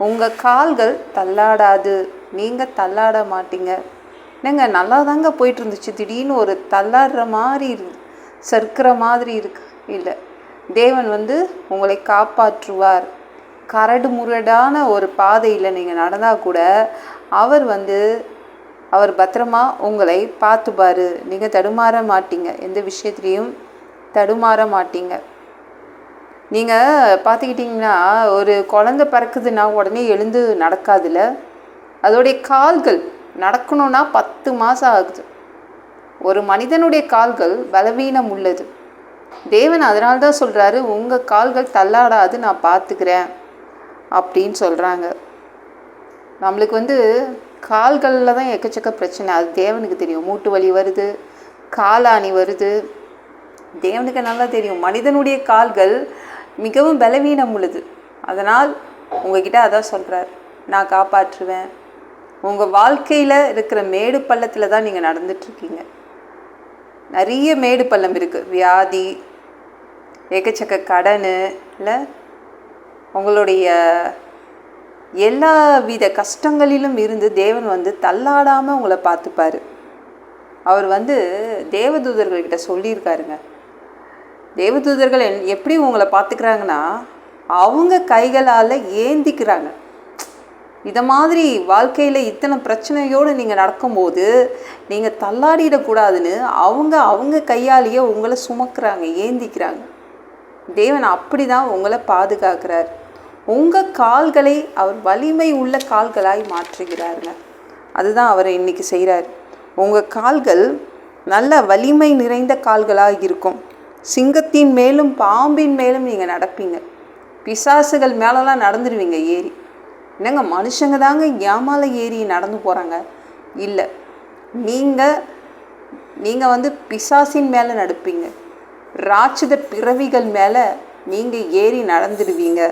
உங்கள் கால்கள் தள்ளாடாது, நீங்கள் தள்ளாட மாட்டீங்க. என்னங்க நல்லா தாங்க போயிட்டு இருந்துச்சு, திடீர்னு ஒரு தள்ளாடுற மாதிரி சறுக்கிற மாதிரி இருக்கு. இல்லை, தேவன் உங்களை காப்பாற்றுவார். கரடு முரடான ஒரு பாதையில் நீங்கள் நடந்தால் கூட அவர் பத்திரமா உங்களை பார்த்துப்பார். நீங்கள் தடுமாற மாட்டீங்க, எந்த விஷயத்துலேயும் தடுமாற மாட்டீங்க. நீங்கள் பார்த்துக்கிட்டிங்கன்னா, ஒரு குழந்தை பிறக்குதுன்னா உடனே எழுந்து நடக்காதுல்ல, அதோடைய கால்கள் நடக்கணும்னா 10 மாதம் ஆகுது. ஒரு மனிதனுடைய கால்கள் பலவீனம் உள்ளது. தேவன் அதனால தான் சொல்கிறாரு, உங்கள் கால்கள் தள்ளாடாது, நான் பார்த்துக்கிறேன் அப்படின்னு சொல்கிறாங்க. நம்மளுக்கு கால்களில் தான் எக்கச்சக்க பிரச்சனை, அது தேவனுக்கு தெரியும். மூட்டு வலி வருது, காலாணி வருது, தேவனுக்கு நல்லா தெரியும். மனிதனுடைய கால்கள் மிகவும் பலவீனம் உள்ளது. அதனால் உங்ககிட்ட அதான் சொல்கிறார், நான் காப்பாற்றுவேன். உங்கள் வாழ்க்கையில் இருக்கிற மேடு பள்ளத்தில் தான் நீங்கள் நடந்துட்டுருக்கீங்க. நிறைய மேடு பள்ளம் இருக்குது. வியாதி, எக்கச்சக்க கடன், இல்லை உங்களுடைய எல்லா வித கஷ்டங்களிலும் இருந்து தேவன் தள்ளாடாமல் உங்களை பார்த்துப்பார். அவர் தேவதூதர்கள்கிட்ட சொல்லியிருக்காருங்க. தேவதூதர்கள் எப்படி உங்களை பார்த்துக்கிறாங்கன்னா, அவங்க கைகளால் ஏந்திக்கிறாங்க. இதை மாதிரி வாழ்க்கையில் இத்தனை பிரச்சனையோடு நீங்கள் நடக்கும்போது நீங்கள் தள்ளாடிடக்கூடாதுன்னு அவங்க கையாலேயே உங்களை சுமக்கிறாங்க, ஏந்திக்கிறாங்க. தேவன் அப்படி தான் உங்களை பாதுகாக்கிறார். உங்கள் கால்களை அவர் வலிமை உள்ள கால்களாய் மாற்றுகிறாருங்க. அதுதான் அவர் இன்றைக்கி செய்கிறார். உங்கள் கால்கள் நல்ல வலிமை நிறைந்த கால்களாக இருக்கும். சிங்கத்தின் மேலும் பாம்பின் மேலும் நீங்கள் நடப்பீங்க. பிசாசுகள் மேலெலாம் நடந்துடுவீங்க ஏறி. என்னங்க, மனுஷங்க தாங்க ஏமால ஏறி நடந்து போகிறாங்க? இல்லை, நீங்கள் பிசாசின் மேலே நடப்பீங்க. ராட்சத பிறவிகள் மேலே நீங்கள் ஏறி நடந்துடுவீங்க.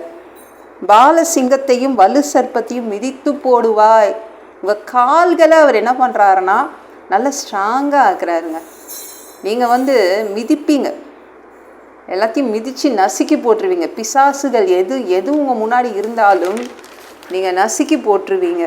பால சிங்கத்தையும் வலு சர்ப்பத்தையும் மிதித்து போடுவாய். உங்கள் கால்களை அவர் என்ன பண்ணுறாருன்னா நல்லா ஸ்ட்ராங்காக ஆக்குறாருங்க. நீங்கள் மிதிப்பீங்க, எல்லாத்தையும் மிதித்து நசுக்கி போட்டுருவீங்க. பிசாசுகள் எது உங்கள் முன்னாடி இருந்தாலும் நீங்கள் நசுக்கி போட்டுருவீங்க.